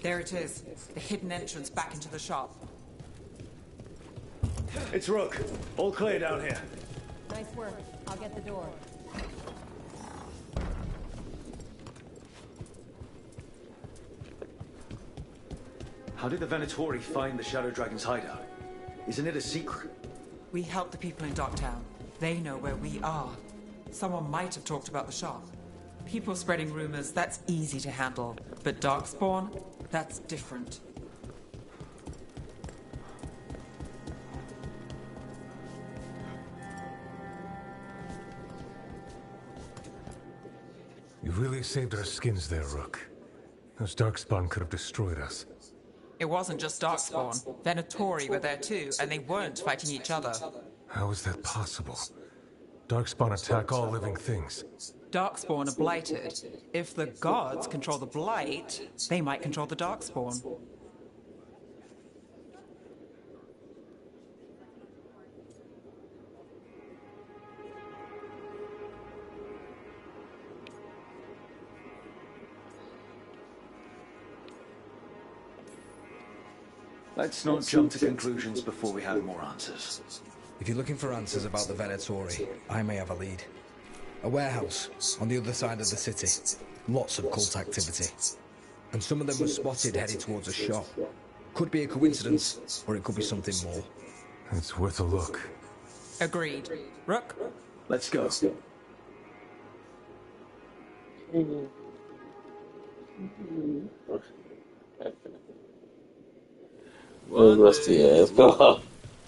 There it is. The hidden entrance back into the shop. It's Rook. All clear down here. Nice work. I'll get the door. How did the Venatori find the Shadow Dragon's hideout? Isn't it a secret? We help the people in Docktown. They know where we are. Someone might have talked about the shop. People spreading rumors, that's easy to handle. But Darkspawn, that's different. You really saved our skins there, Rook. Those Darkspawn could have destroyed us. It wasn't just Darkspawn. Venatori were there too, and they weren't fighting each other. How is that possible? Darkspawn attack all living things. Darkspawn are blighted. If the gods control the blight, they might control the Darkspawn. Let's not jump to conclusions before we have more answers. If you're looking for answers about the Venatori, I may have a lead. A warehouse on the other side of the city. Lots of cult activity. And some of them were spotted heading towards a shop. Could be a coincidence, or it could be something more. It's worth a look. Agreed. Rook? Let's go.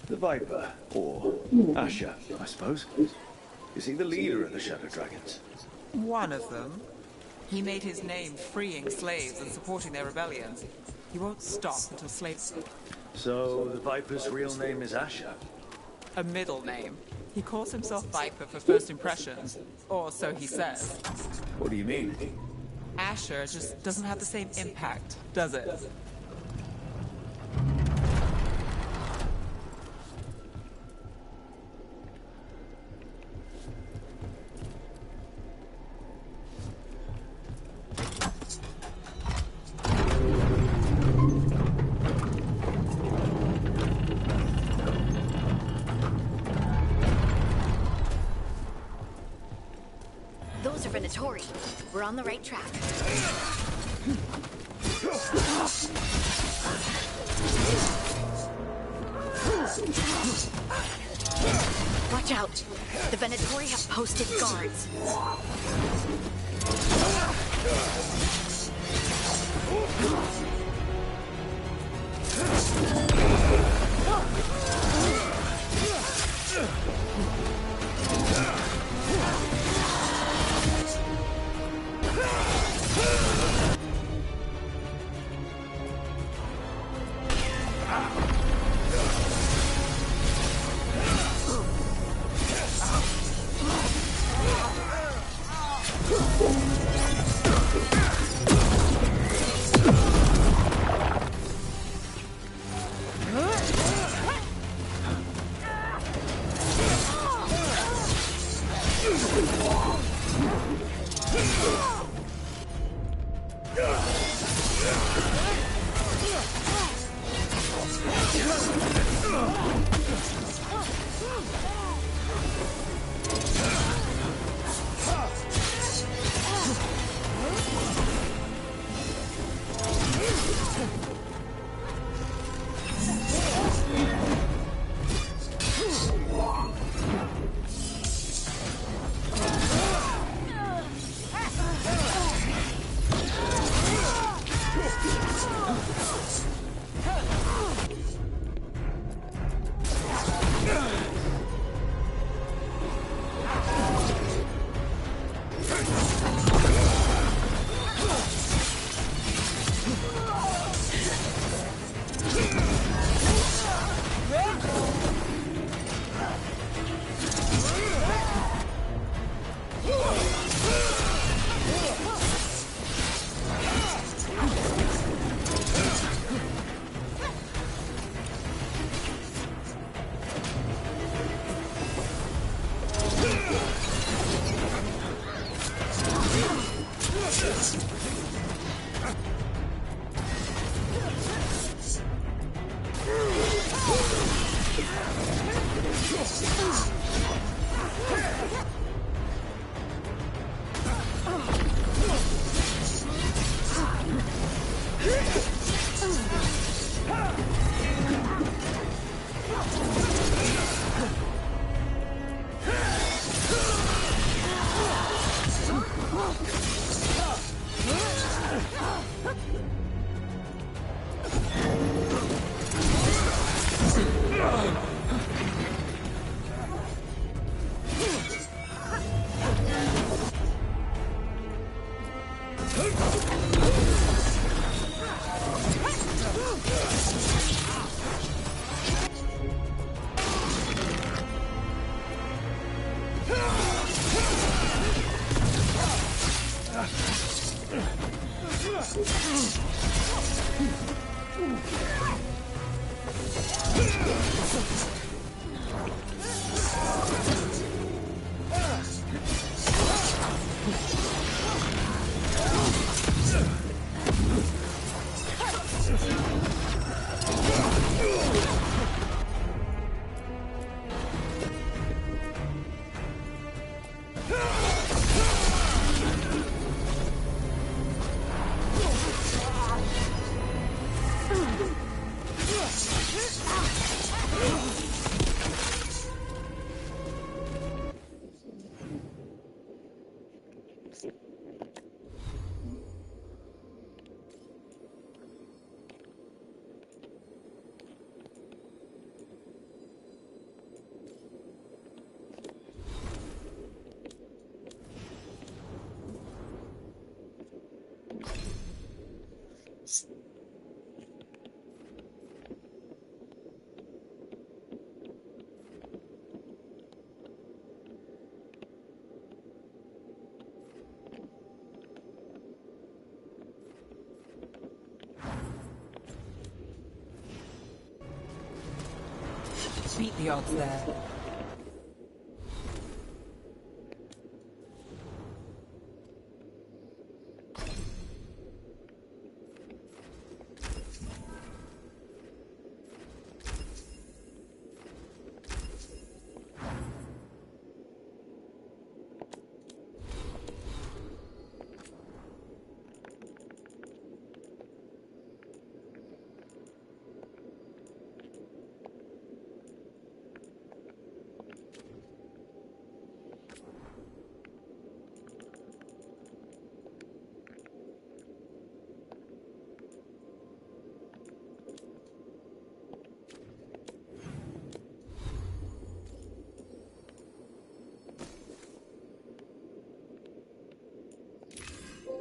The Viper, or Asher, I suppose. Is he the leader of the Shadow Dragons? One of them. He made his name freeing slaves and supporting their rebellions. He won't stop until slaves... So, the Viper's real name is Asher? A middle name. He calls himself Viper for first impressions. Or so he says. What do you mean? Asher just doesn't have the same impact, does it? Those are Venatori. We're on the right track. Watch out! The Venatori have posted guards. Beat the odds there.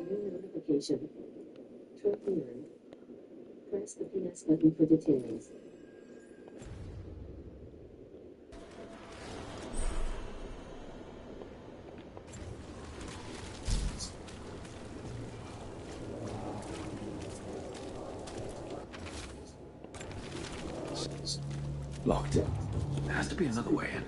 New notification. Trophy earned. Press the PS button for details. Locked. There has to be another way in.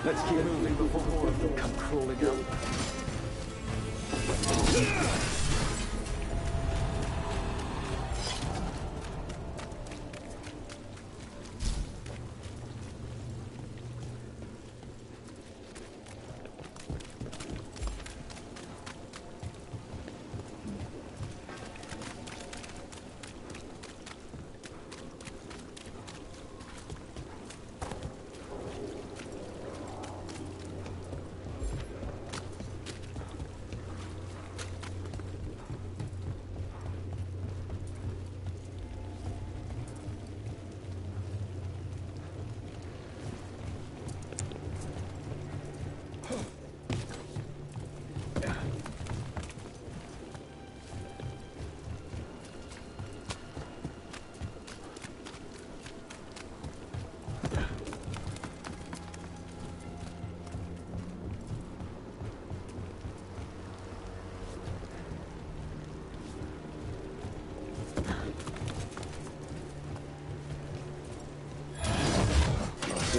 Let's keep moving before more of them come crawling out.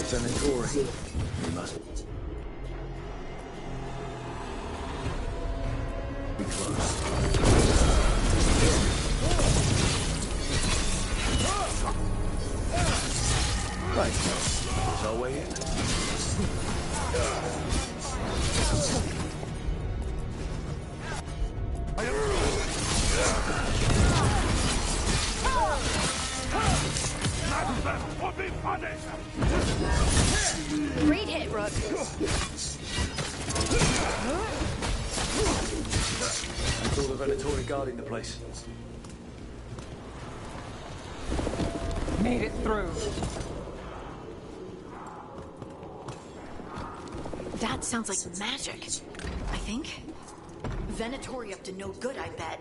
Venatori. We must be close. Right. Is our way in? Great hit, Rook. I saw the Venatori guarding the place. Made it through. That sounds like magic, I think. Venatori up to no good, I bet.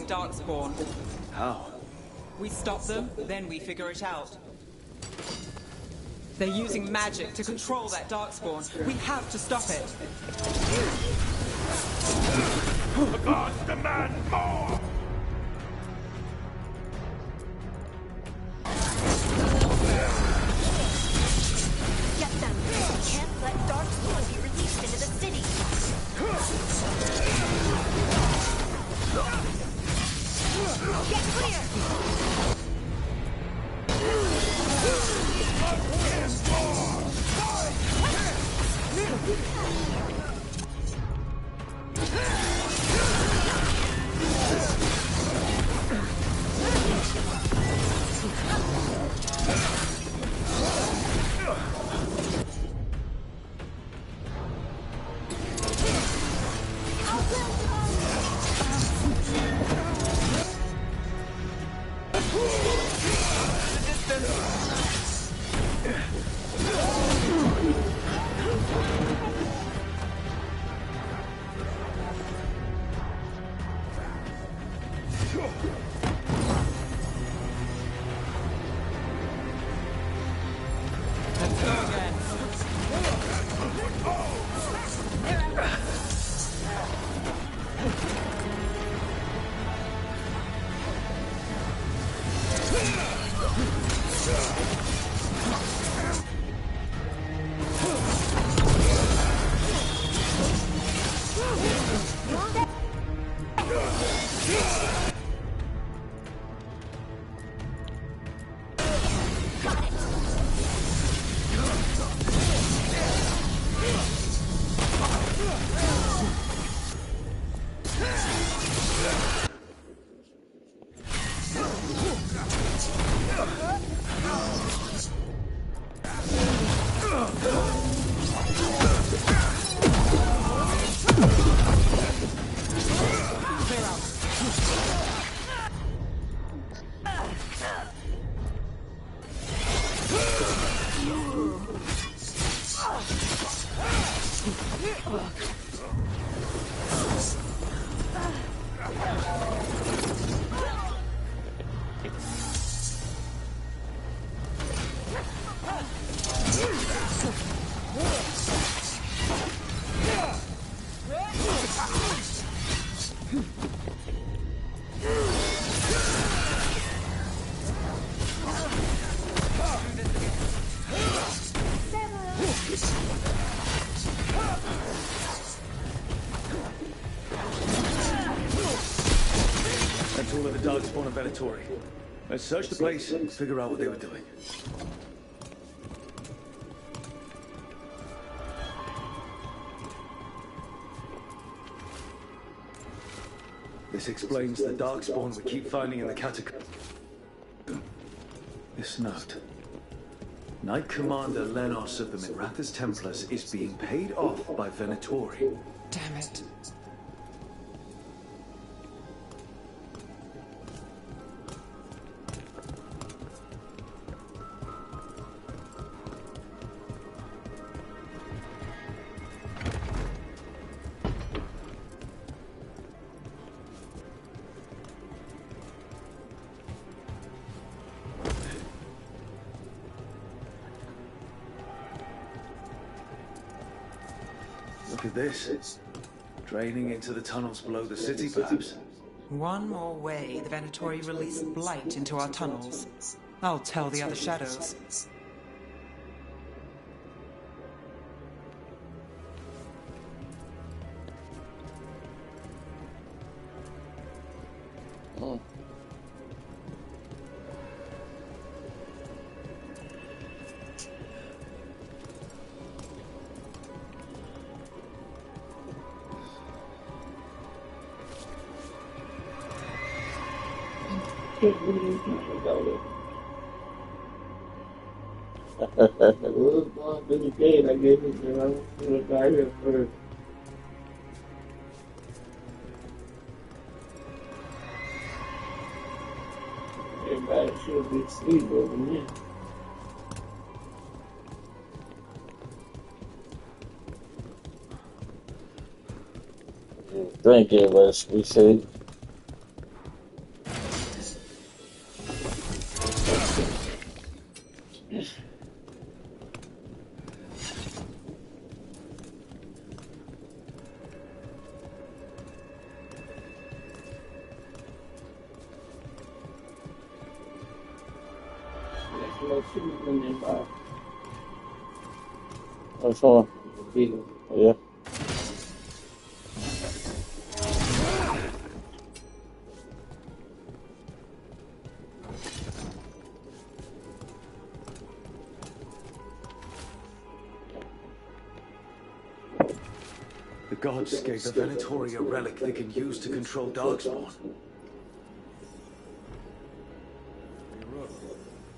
Darkspawn. How? We stop them, then we figure it out. They're using magic to control that Darkspawn. We have to stop it. The gods demand more! Get them! We can't let Darkspawn be released into the city! Get clear! That's all of the Darkspawn and Venatori. Let's search the place and figure out what they were doing. This explains the Darkspawn we keep finding in the catacombs. This note. Knight Commander Lenos of the Mithrath's Templars is being paid off by Venatori. Damn it. Look at this. Draining into the tunnels below the city, perhaps. One more way the Venatori release blight into our tunnels. I'll tell the other shadows. I gave it, you know, to the guy here first. Everybody should be asleep over here. Drink it, let's we see. Which one? Yeah. The gods gave the Venatori a relic they can use to control Darkspawn.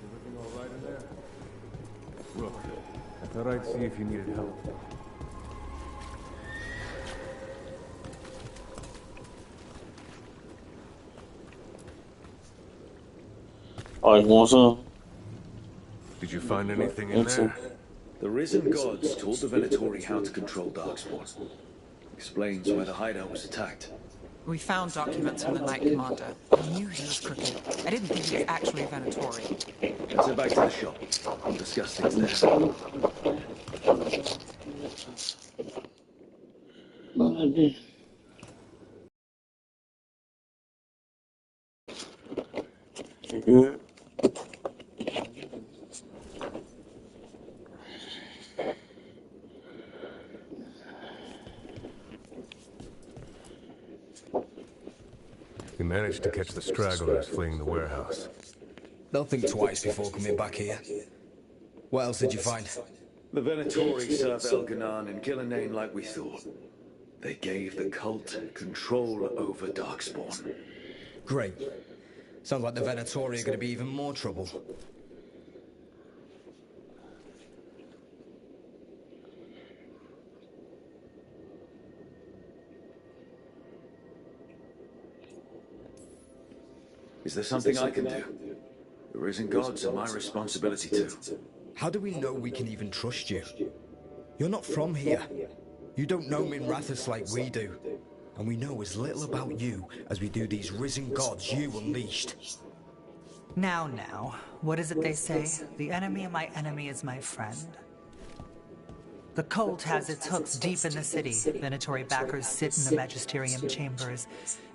Everything all right in there? Rook, I thought I'd see if you needed help. Oh, you want some? Did you find anything in there? The risen gods taught the Venatori how to control Darkspawn. Explains why the hideout was attacked. We found documents from the Knight Commander. I knew he was crooked. I didn't think he was actually a Venatori. Let's head back to the shop. We'll discuss things there. You good? managed to catch the stragglers fleeing the warehouse. They'll think twice before coming back here. What else did you find? The Venatori serve Elganon and kill a name like we thought. They gave the cult control over Darkspawn. Great. Sounds like the Venatori are going to be even more trouble. Is there something I can do? The risen gods are my responsibility too. How do we know we can even trust you? You're not from here. You don't know Minrathous like we do. And we know as little about you as we do these risen gods you unleashed. Now, what is it they say? The enemy of my enemy is my friend. The cult has its hooks deep in the city. Venatori backers sit in the magisterium chambers,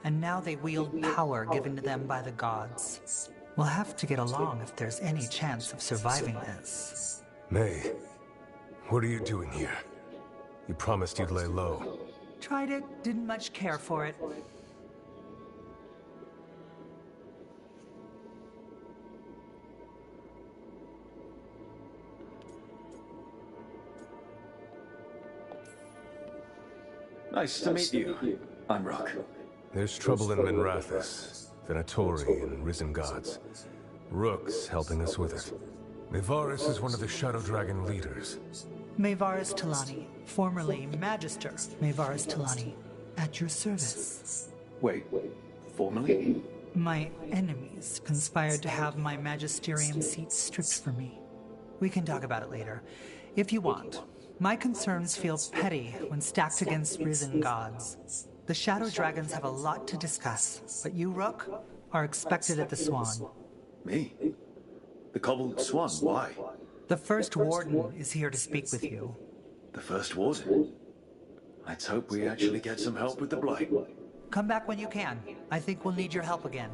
and now they wield power given to them by the gods. We'll have to get along if there's any chance of surviving this. May, what are you doing here? You promised you'd lay low. Tried it, didn't much care for it. Nice to meet you. I'm Rook. There's trouble in Minrathous, Venatori and risen gods. Rook's helping us with it. Mayvarus is one of the Shadow Dragon leaders. Mayvarus Talani, formerly Magister Mayvarus Talani, at your service. Wait, formally? My enemies conspired to have my magisterium seat stripped from me. We can talk about it later, if you want. My concerns feel petty when stacked against risen gods. The Shadow Dragons have a lot to discuss, but you, Rook, are expected at the Swan. Me? The Cobbled Swan, why? The First Warden is here to speak with you. The First Warden? Let's hope we actually get some help with the Blight. Come back when you can. I think we'll need your help again.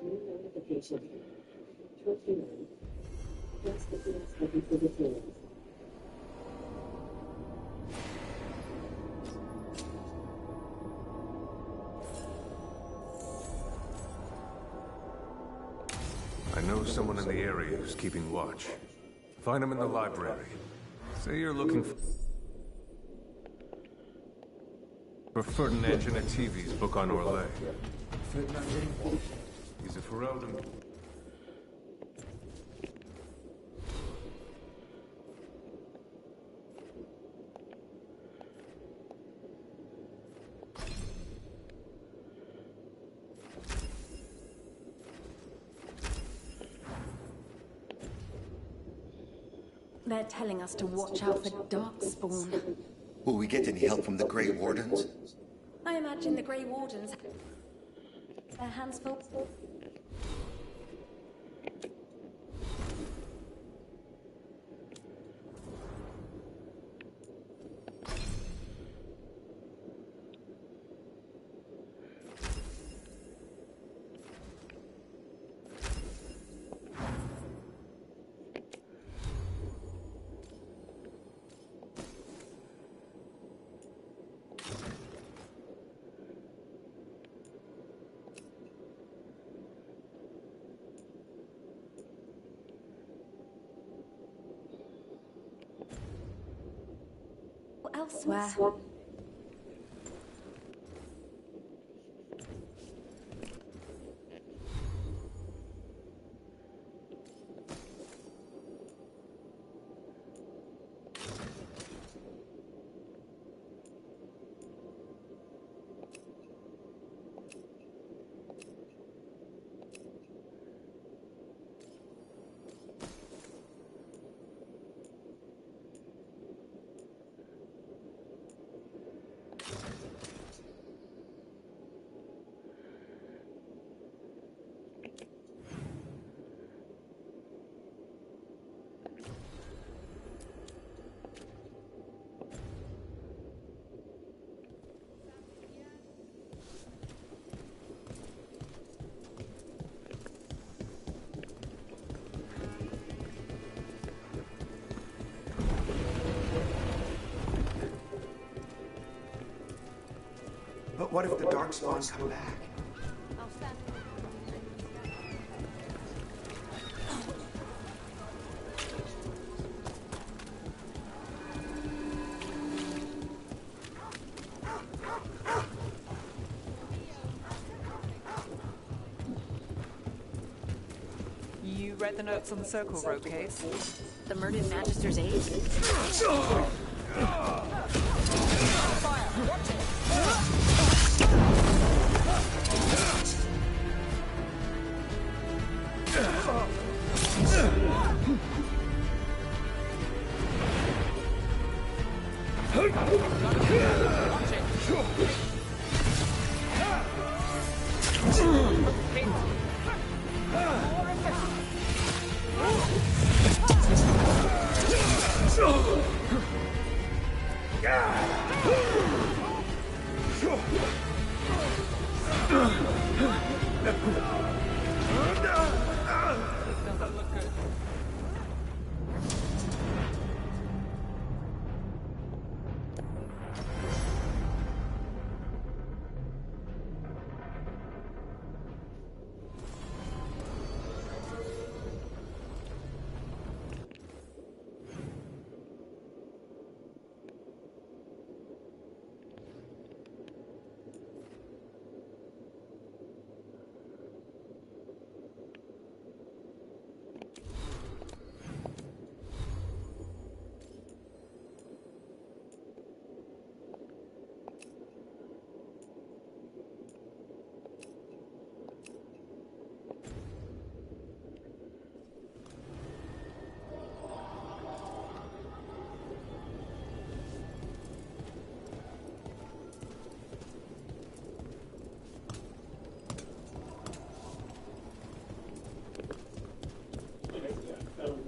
New notification. Trophy room. Press the PS button for details. I know someone in the area who's keeping watch. Find him in the library. Say you're looking for Ferdinand Genetivi's book on Orlais. He's a Ferelden. They're telling us to watch out for Darkspawn. Will we get any help from the Grey Wardens? I imagine the Grey Wardens have their hands full. Elsewhere. But what if the Darkspawn come back? You read the notes on the Circle Road case? The murdered Magister's aide?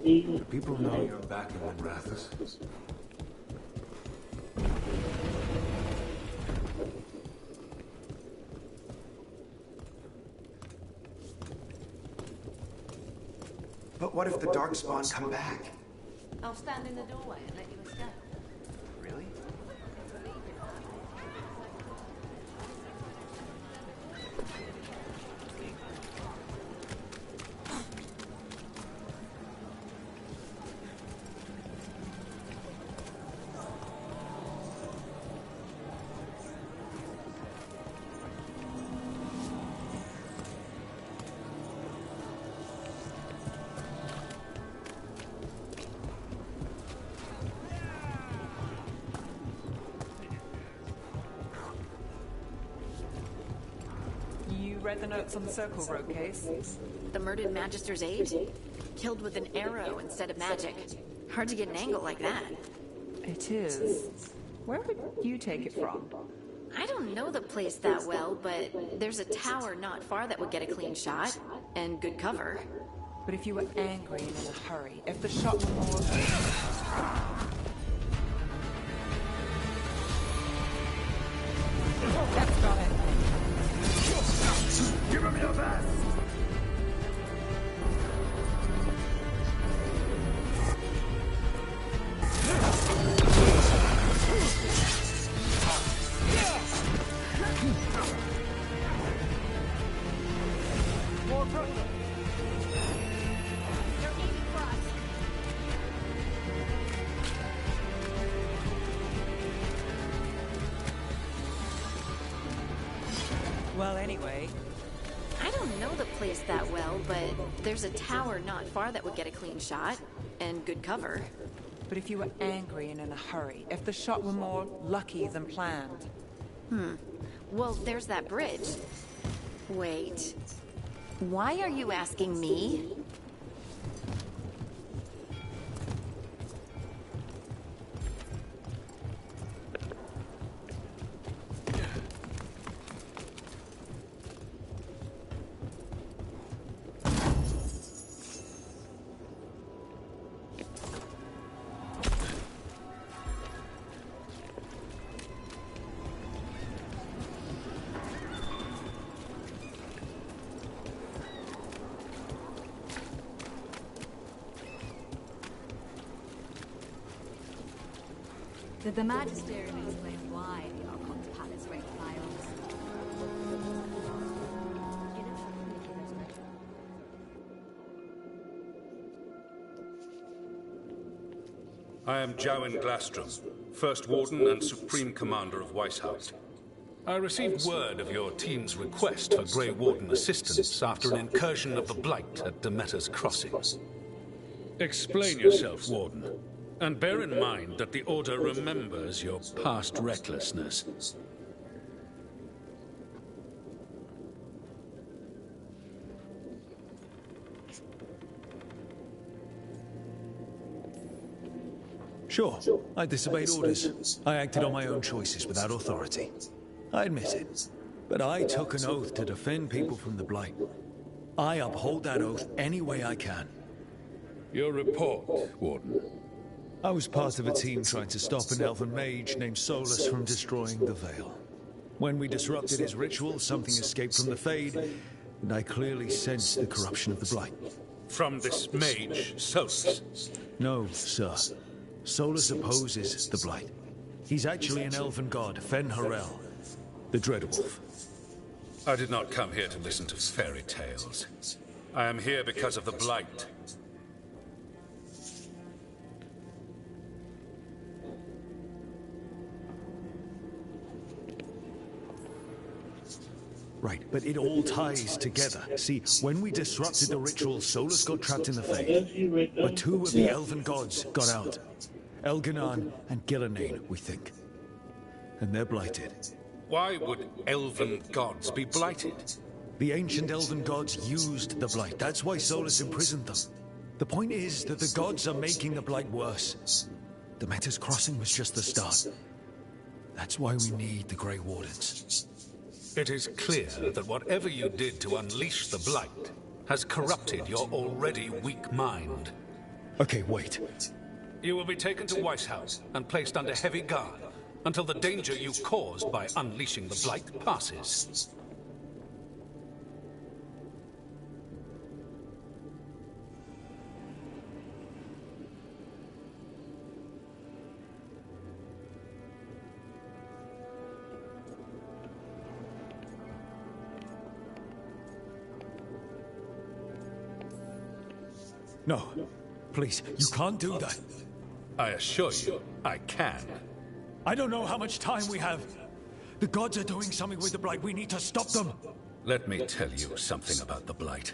Do people know you're back in Rathus? But what if the Darkspawn come back? I'll stand in the doorway and let you escape. Really? You read the notes on the Circle Road case? The murdered Magister's aide? Killed with an arrow instead of magic. Hard to get an angle like that. It is. Where would you take it from? I don't know the place that well, but there's a tower not far that would get a clean shot. And good cover. But if you were angry and in a hurry, if the shot were more... That's got it. Give him your best! More pressure. They're aiming for us. Well, anyway... I don't know the place that well, but there's a tower not far that would get a clean shot. And good cover. But if you were angry and in a hurry, if the shot were more lucky than planned... Well, there's that bridge. Wait. Why are you asking me? Did the Magister explain why the Archon's palace raid files? I am Jowen Glastrom, First Warden and Supreme Commander of Weishaupt. I received word of your team's request for Grey Warden assistance after an incursion of the Blight at Demeter's Crossing. Explain yourself, Warden, and bear in mind that the Order remembers your past recklessness. Sure, I disobeyed orders. I acted on my own choices without authority. I admit it. But I took an oath to defend people from the Blight. I uphold that oath any way I can. Your report, Warden. I was part of a team trying to stop an elven mage named Solus from destroying the Veil. When we disrupted his ritual, something escaped from the Fade, and I clearly sensed the corruption of the Blight. From this mage, Solus? No, sir. Solus opposes the Blight. He's actually an elven god, Fen Harel, the Dreadwolf. I did not come here to listen to fairy tales. I am here because of the Blight. Right, but it all ties together. See, when we disrupted the ritual, Solus got trapped in the Fade. But two of the elven gods got out. Elganon and Gillenane, we think. And they're blighted. Why would elven gods be blighted? The ancient elven gods used the Blight. That's why Solus imprisoned them. The point is that the gods are making the Blight worse. Demeter's Crossing was just the start. That's why we need the Grey Wardens. It is clear that whatever you did to unleash the Blight has corrupted your already weak mind. Okay, wait. You will be taken to Weishaupt and placed under heavy guard until the danger you caused by unleashing the Blight passes. No, please, you can't do that. I assure you, I can. I don't know how much time we have. The gods are doing something with the Blight. We need to stop them. Let me tell you something about the Blight.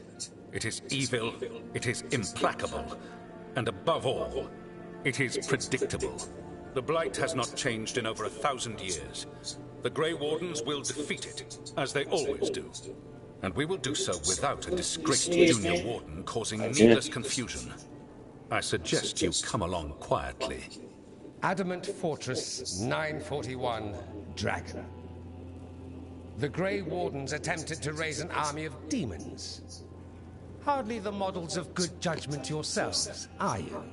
It is evil, it is implacable, and above all, it is predictable. The Blight has not changed in over 1,000 years. The Grey Wardens will defeat it, as they always do. And we will do so without a disgraced junior warden causing needless confusion. I suggest you come along quietly. Adamant Fortress 941, Dragon. The Grey Wardens attempted to raise an army of demons. Hardly the models of good judgment yourselves, are you?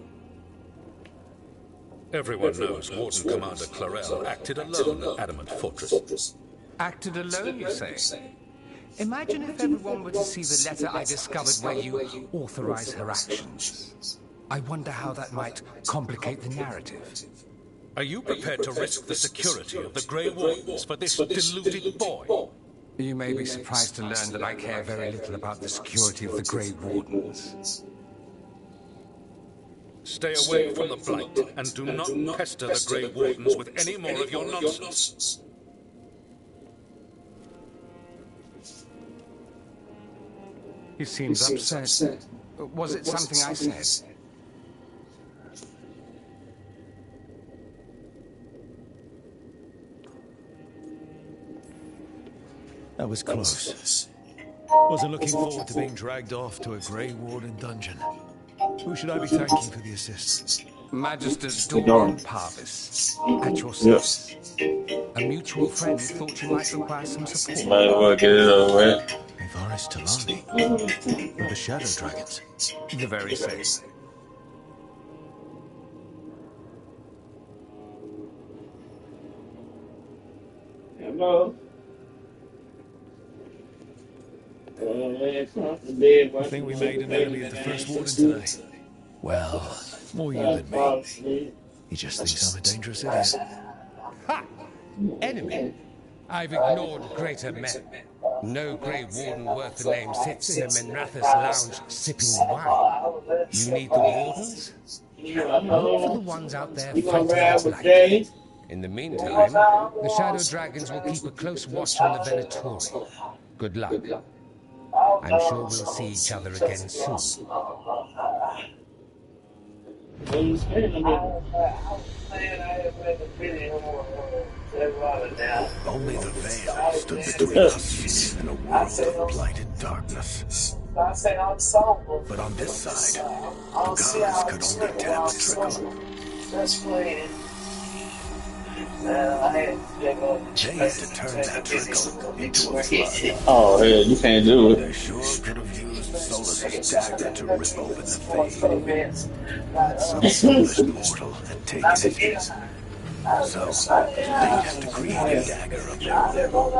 Everyone knows Warden Commander Clarel acted alone at Adamant Fortress. Acted alone, you say? Imagine if everyone were to see the letter I discovered where you authorize her actions. I wonder how that might complicate the narrative. Are you prepared to risk the security of the Grey Wardens for this deluded boy? You may be surprised to learn that I care very little about the security of the Grey Wardens. Stay away from the Blight, and do not pester the Grey Wardens with any more of your nonsense. He seems upset. Was it something I said? That was close. Wasn't looking forward to being dragged off to a Grey Warden dungeon. Who should I be thanking for the assist? Magister Dawn Parvis, at your service. A mutual friend thought you might require some support. Might as well get it over with. Evaris Talani, of the Shadow Dragons. The very same. Hello. I think we made an enemy of the First Warden today. Well, more you than me. He just thinks I'm a dangerous idiot. Ha! Enemy? I've ignored greater men. No Grey Warden worth the name sits in a Menrathus lounge sipping wine. You need the Wardens? Look for the ones out there You gonna fighting ride the with blight. Jay? In the meantime, the Shadow Dragons will keep a close watch on the Venatori. Good luck. I'm sure we'll see each other again soon. Only the veil stood between us and a world of blighted darkness. But on this side, the gods could only tap a trickle. They had to turn that trickle into a flood. Oh, yeah, you can't do it. They sure could have used Solus's dagger to rip open the veil. But some soulless mortal had taken it easy. So, they'd have to create a dagger of their own.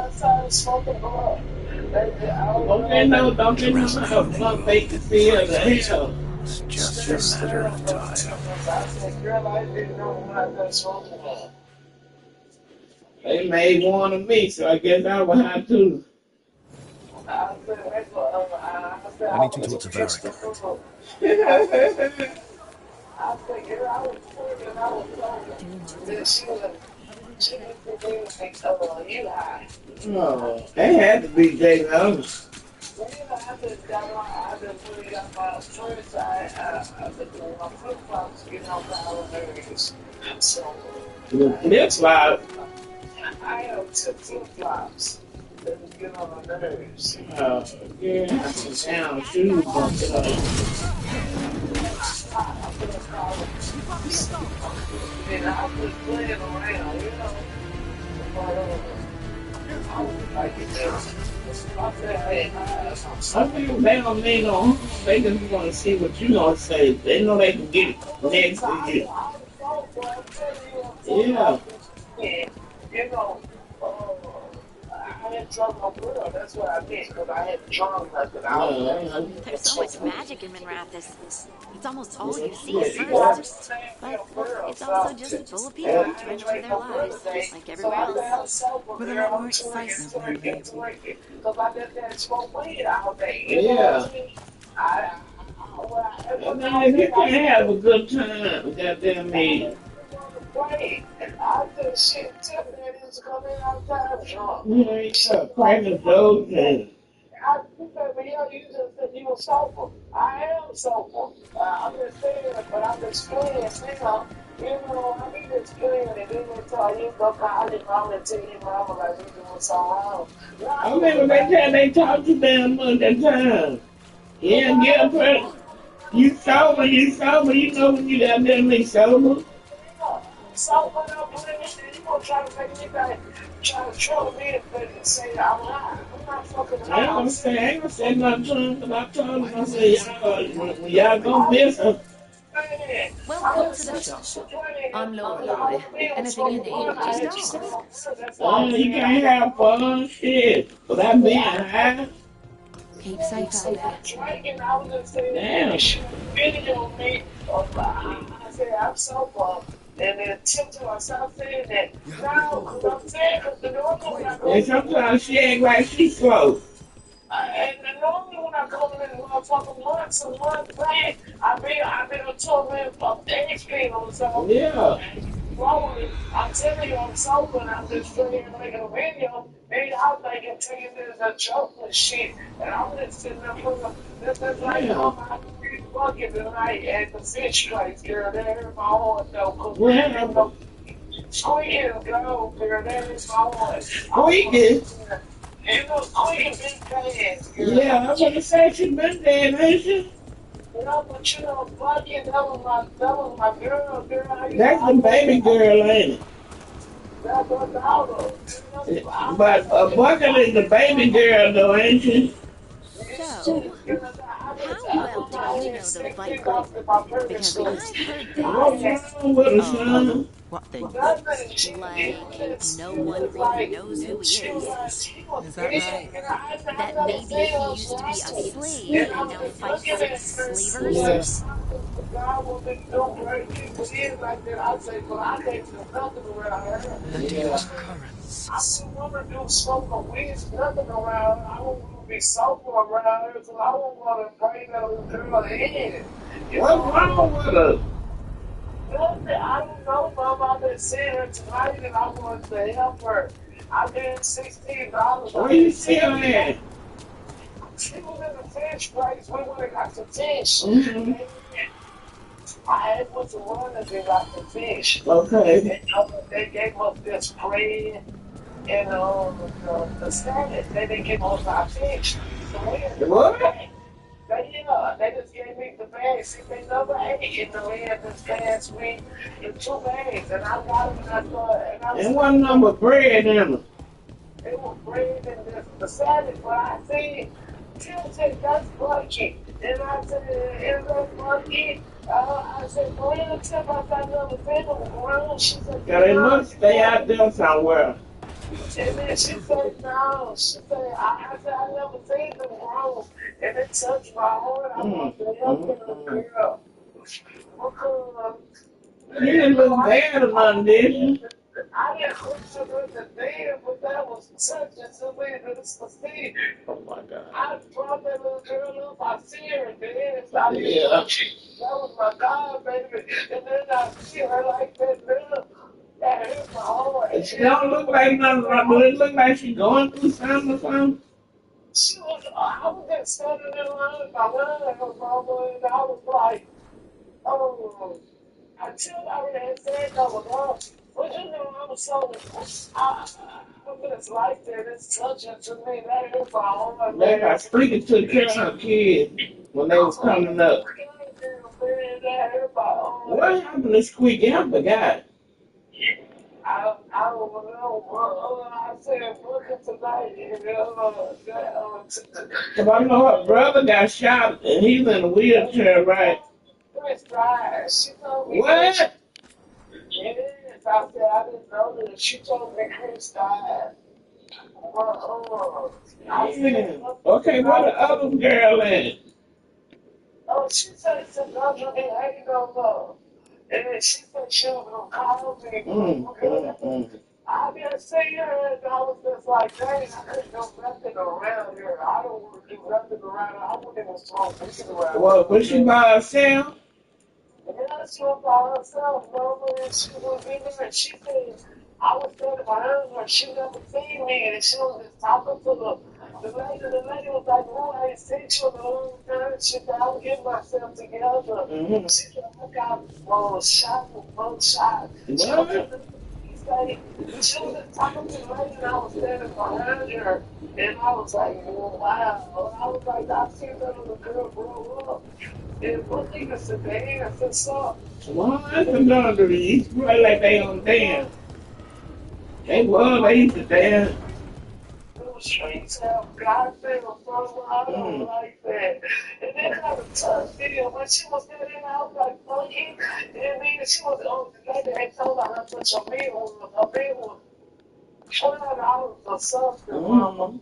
Don't they know how blunt they can feel the hell? It's just a matter of time. They made one of me, so I guess I will have to. I need to talk to Varric. Oh, they had to be Jay Lo. The flip flop. I have two flip-flops that would get on my nerves. Oh, yeah, down shoes on today. And I was playing around, you know. I was like, I think they don't need no. They just want to see what you gonna say. They know they can get it next to you. Yeah. You know, I had drunk my blood. That's what I did, because I had drunk nothing. There's so much magic in Minrathous. It's almost all you see at first. But it's also just full of people trying to live their lives, just like everywhere else. With a lot more excitement, maybe. Because I did that smoke weed all day. Yeah. I mean, if you can have a good time, goddamn me. I just shit tip that is coming out time drunk. Yeah, cracking jokes and. I think that you just said you were sober. I am sober. I'm just saying, but I'm just playing now. You know, I mean, just playing and then they tell you go call your mom and tell your mama like you doing so wrong. I remember that time they talked too damn much that time. Yeah, get up there. You sober, you know when you got them sober. So when I'm playing this, you gonna try to make me back, try to troll me and say I'm lying. I'm not fucking lying. I ain't gonna say nothing to him, but I told him, I said, when y'all gonna miss him. Welcome to the shop. I'm Lorelei. Anything you need, just ask. Oh, you can't have fun, shit. Without being high. Keep safe out there. Damn. Video me, I said I'm so bummed. And then tiptoe, I stopped saying that. No, I'm saying because the normal. And sometimes she ain't like she slow. And normally when I come in motherfucking months and months back, I've been a torment of age people. So yeah. I'm telling you, I'm sober and I'm just sitting here making a video. Maybe I'm thinking taking this as a joke and shit. And I'm just sitting there putting this is like on my bucket tonight at the fish place, girl. There's my horn though. Well, Squeaking go, girl. There's my horn. Squeaking? You know, Squeaking big fans, girl. Yeah, I'm gonna say she been there, ain't she? No, but you know, Bucket, that was my girl. That's the baby girl, ain't it? That's her daughter. But Bucket is the baby girl, though, ain't she? So, how well do you know the fight club? Because I've heard What's wrong with her, son? What thing? like no one really knows who he is. Is that right? That maybe he used to be a slave and now fights slavers. The devil's currents. I don't want to do smoke weed, nothing around. I don't want to be sober around her because I don't want to bring that little girl in. What's wrong with her? Nothing. I don't know, Mom. I've been seeing her tonight and I wanted to help her. I gave $16. Where you see her at? She was in the fish place. We went and got the fish. Mm-hmm. I went to one and they got the fish. Okay. And they gave us this bread and the salad. They didn't give us our fish. What? They just gave me the bags. See, they never ate in the land this past week in 2 bags. And I got them and I thought... And one number bread in them. It was bread and the salad, but I said, Tim said, that's funky. And I said, is that funky? I said, go ahead and tip. I said, never seen them around. She said, Yeah, they must stay out there somewhere. And then she said, no. She said, I said, I never seen them grow. And it touched my heart. I wanted to help the girl. Because you didn't look bad or nothing, did you? I didn't look to her the day, but that was touching to me to see. Oh my God. I brought that little girl up. I see her and then I Yeah. that was my God, baby. And then I see her like that now. That hurt my heart. She don't look like nothing. Does it look like she's going through something or something? She was, I was just standing in line by line, Mama, and I was like, oh, until I already had said that was wrong. But you know, I was so, I'm just like that. It's touching to me. That hurt my heart. Like I freaking took care of her kids when they was coming up. That hurt my heart. What happened to Squeaky? I forgot. I don't know. I said, look at tonight. Cause I know her brother got shot and he's in a wheelchair, right? Chris died. She told me. What? Yes, I said I didn't know that. She told me Chris died. Okay, where the other girl at? Oh, she said it's another and I don't know. And then she said she was gonna call me. I didn't see her and I was just like, dang, I couldn't do nothing around here. I don't want to do nothing around her. I wouldn't even smoke weed around her. Well, was she by herself? Yeah, she was by herself, Mama, and she was in there, and she said, I was standing behind her, she never seen me, and she was just talking to the lady. The lady was like, oh, I ain't seen you in a long time. She said, I'll get myself together. She said, I got shot with both shots. She was just talking to the lady, and I was standing behind her, and I was like, wow. I was like, I see that little girl grow up. And what niggas said they dance and stuff. Well, that's another reason. It's probably like they don't dance. They used to dance. Those streets have goddamn fun. I don't like that. And then kind of tough video when she was getting out like funky. And then she was on the lady had told her how much her bill was $12 or something, Mama.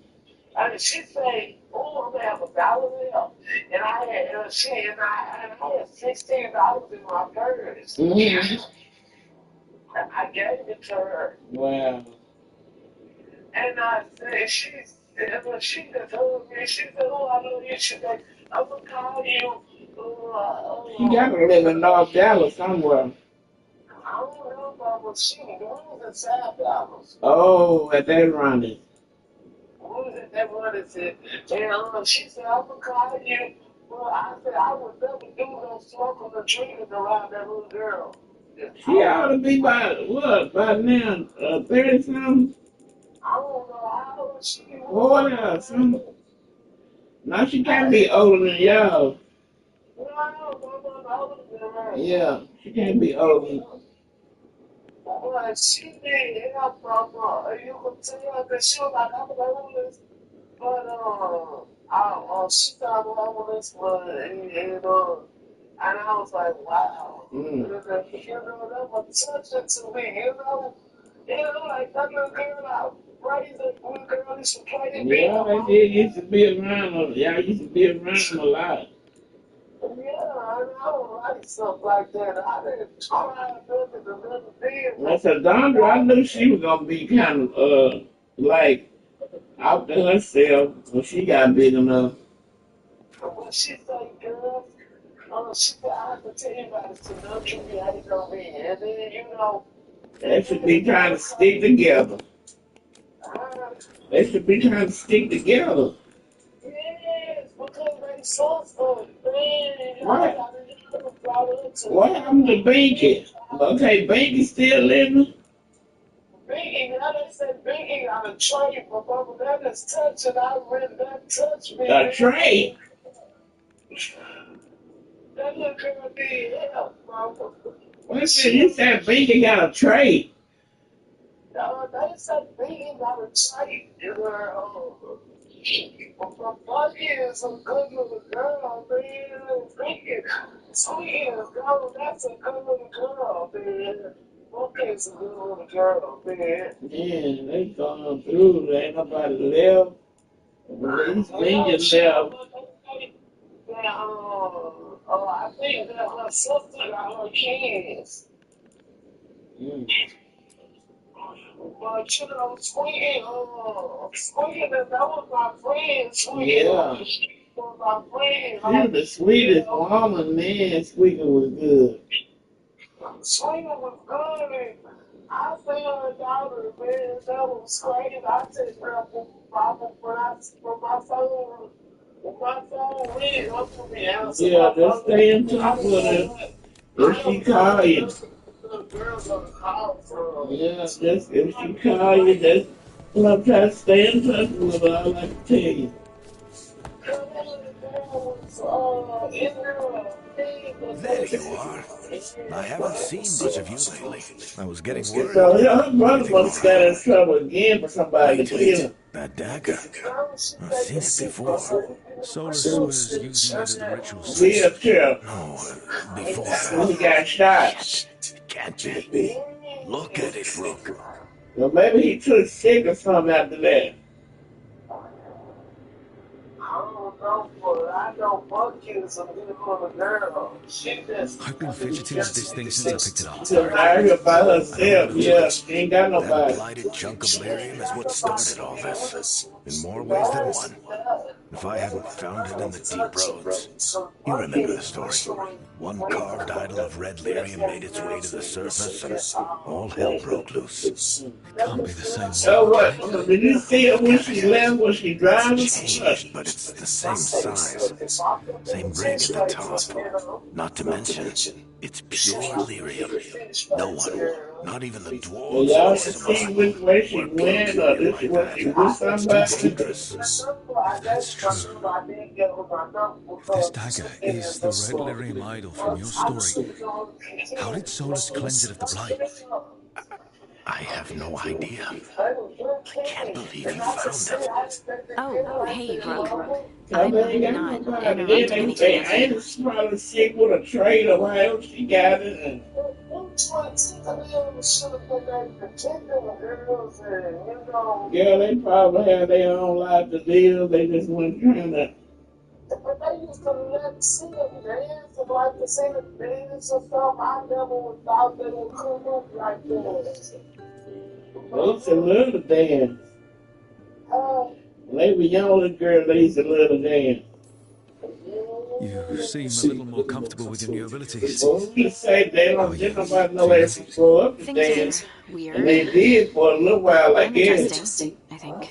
And she said, oh, I'm gonna have $1 left. And I had $16 in my purse. And I gave it to her. Wow. And I said, she just told me, she said, oh, I know you. She said, I'm gonna call you. She got to live in North Dallas somewhere. I don't know about she was in South Dallas. Oh, at that running. What was it that wanted to? And she said, I'm gonna call you. Well, I said, I would never do no smoking or drinking around that little girl. She ought to be by now, 30 something? I don't know how old she was. 40 or something. Now she can't be older than y'all. No, I'm older than her. Yeah, she can't be older. But she did help Mama. You could tell that she was like, I'm homeless. But she thought I'm homeless, and I was like, wow. You know, that was touching to me, you know? Like that little girl I raised, that little girl used to play in Yeah, they used to be around her. Y'all used to be around a lot. Yeah, I don't like stuff like that. I didn't try nothing to never did. I said, Dondra, I knew she was going to be kind of, like, out to herself when she got big enough. When she say, girl, I have to tell you about this to know you how you gonna be. And then, you know, they should be trying to stick together. They should be trying to stick together. yes, because they so man. What? What happened to Binky? Okay, Binky still living? Biggie, now they said Biggie got a trade for Bubba. That is touching. I really that touched me. A trade? That little girl need help, bro. Wait a minute, you said Binky got a trade? They said Biggie got a trade. But Bucky is a good little girl, man. Biggie, 2 years ago, that's a good little girl, man. Bucky is a good little girl, man. Man, they going through. There ain't nobody left. At least Binky left. I think that her sister got her kids. But you know, Squeaky, that was my friend, Squeaky. Yeah. Was my friend. She was the sweetest woman, man. Squeaky was good. Squeaky was good, and I see her daughter, man, that was crazy. I take her from my phone. When my phone rings, I'm going to be answering. Yeah, just stay in touch with her. If she call you. Yeah, just if she call you, just I'm trying to stay in touch with her. All I can tell you. There you are. I haven't seen much of you lately. I was getting worried. So her brother must have got in trouble again for somebody to kill him. That dagger. I've seen it before. Solus was using it at the ritual site. Wheelchair. No, before When he got shot. It can't be. Look at it, Rook. Well, maybe he took sick or something after that. I don't know, but I know Bucky is a good little girl. She just. I've been fidgeting with this thing since I picked it up. She's out here by herself. Yeah, she ain't got nobody. That blighted chunk of lyrium is what started all this. In more ways than one. If I hadn't found it in the deep roads. You remember the story. One carved idol of red lyrium made its way to the surface and all hell broke loose. Can't be the same. So what? Did you see her when she left? Was she driving? Changed, but it's the same size. Same ring at the top. Not to mention, it's pure lyrium. No one, not even the dwarves, y'all should see which way she went, or this was she with somebody. Dangerous. That's true. If this dagger is the red lyrium idol from your story, how did Solus cleanse it of the blight? I have no idea. I can't believe you found it. Oh, hey, Rook. I I'm mean, not ain't interrupting anything. she probably sick with a trade or whatever she got it. And yeah, they probably had their own life to deal. They just weren't trying to. But they used to let see them dance and like to see the dance and stuff. I never thought they would come up like that. They used to love to dance. When they were young little girls, they used to love to dance. You seem a little more comfortable with your new abilities. Well, we say they don't get nobody know they grow up to dance. Weird. And they did for a little while, I guess. Interesting, I think.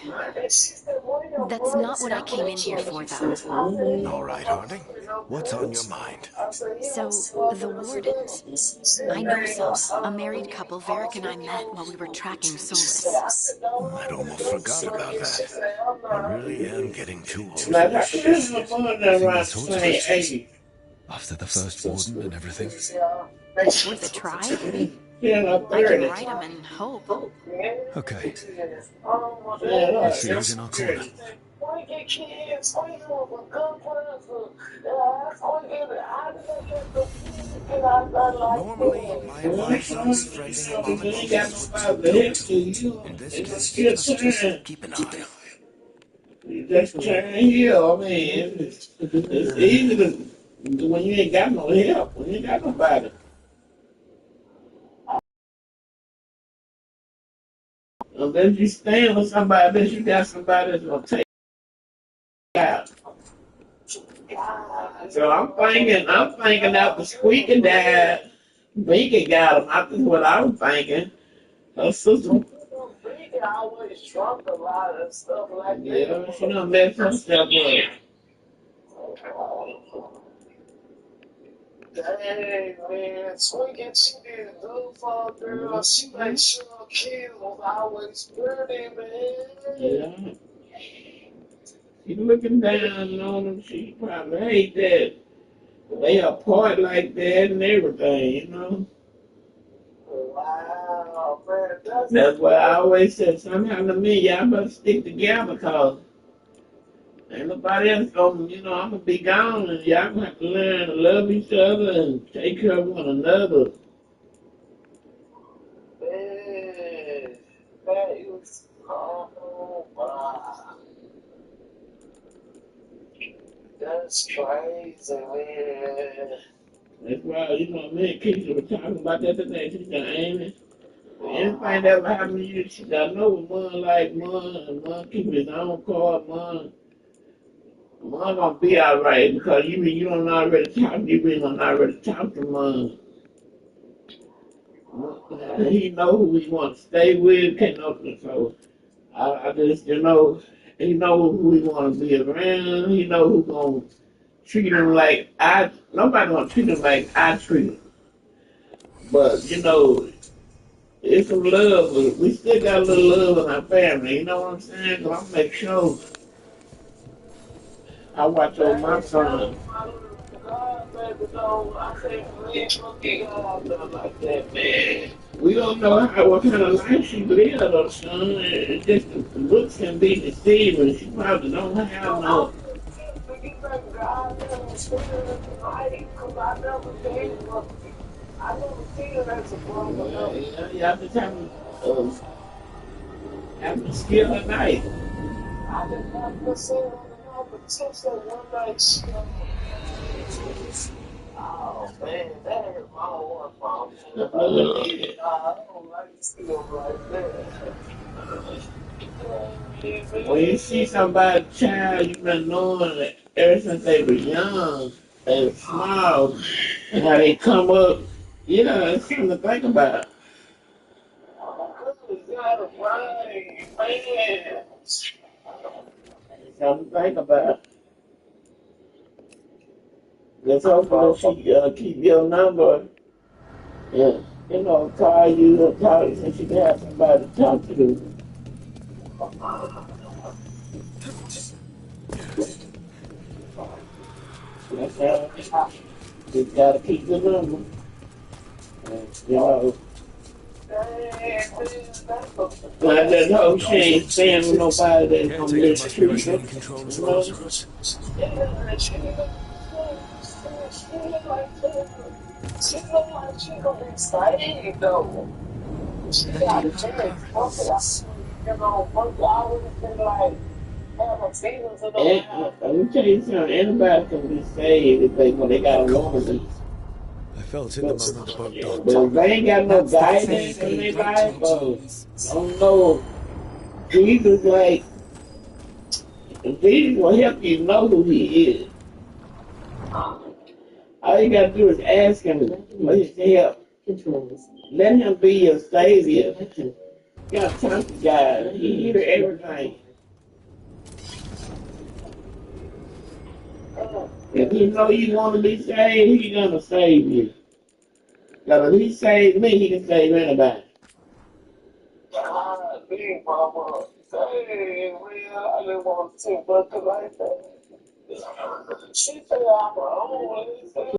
That's not what I came in here for, though. All right, Harding. What's on your mind? So, the Wardens. I know some. A married couple Varric and I met while we were tracking Solus. I'd almost forgot about that. I really am getting too old for Now, this that's shit. the one that around the same age. After the first warden and everything. Worth a try? Yeah, I can write them and hope. Okay. Yeah, Let's see who's in our corner. Normally, my advice on befriending a woman ain't got nobody to help you. in this case, Just keep an eye. you just turn heel. I mean, it's easy to when you ain't got no help, when you ain't got nobody. Unless you stand with somebody, unless you got somebody that's gonna take you out. So I'm thinking after Squeaky died, Binky got him. That's what I was thinking. Her sister. Binky always drunk a lot and stuff like that. Yeah, she done messed her stuff up. Dang, man. Swinging, she did good for a girl. She made sure her kids was always pretty, man. Yeah. She looking down on them. She probably hate that. They apart like that and everything, you know? Wow, man. That's why I always said, somehow to me, y'all better stick together because ain't nobody else gonna, you know, I'm gonna be gone and y'all gonna have to learn to love each other and take care of one another. Man, that is, oh my. That's crazy, man. That's why, you know, me and Keisha were talking about that today. She said, Amy, anything that ever happened to you, she said, I know what Mon like, Mon keep his own car, Mon gonna be all right because you don't already talk, you really don't already talk to Mon. He know who he want to stay with, can't open it. So I just, you know, he know who he want to be around. He know who gonna treat him like nobody gonna treat him like I treat him. But you know, it's some love. But we still got a little love in our family. You know what I'm saying? So I make sure I watch over my son. We don't know what kind of life she lived, or son. It's just the looks can be deceiving. She probably don't have no. I never seen it as a problem. You have to have to skill at night. I didn't have to say it on the potential one night. Oh man, that hurt my heart, mom. I don't like to see them like that. When you see somebody's child you've been knowing that ever since they were young, they were small, and how they come up, you know, it's something to think about. It's something to think about. Let's hopefully she keep your number and, you know, call you or talk so she can have somebody to talk to. That's how just gotta keep the number. And, you know, I just hope she ain't staying with nobody that's gonna mistreat her. You know? She look like she gonna be excited though. She got a chance. You know, one guy would have been like, have a feelings in the house. Let me tell you something, anybody can be saved when they got a woman. I felt in the moment about dogs. But if they ain't got no guidance in their life, don't know Jesus, like, Jesus will help you know who he is. All you gotta do is ask him for his help. Let him be your savior. You gotta talk to God. He hears everything. If he know you want to be saved, he's gonna save you. Because if he saved me, he can save anybody. Big mama. Hey, well, I didn't want to say nothing like that. She said I'm her own.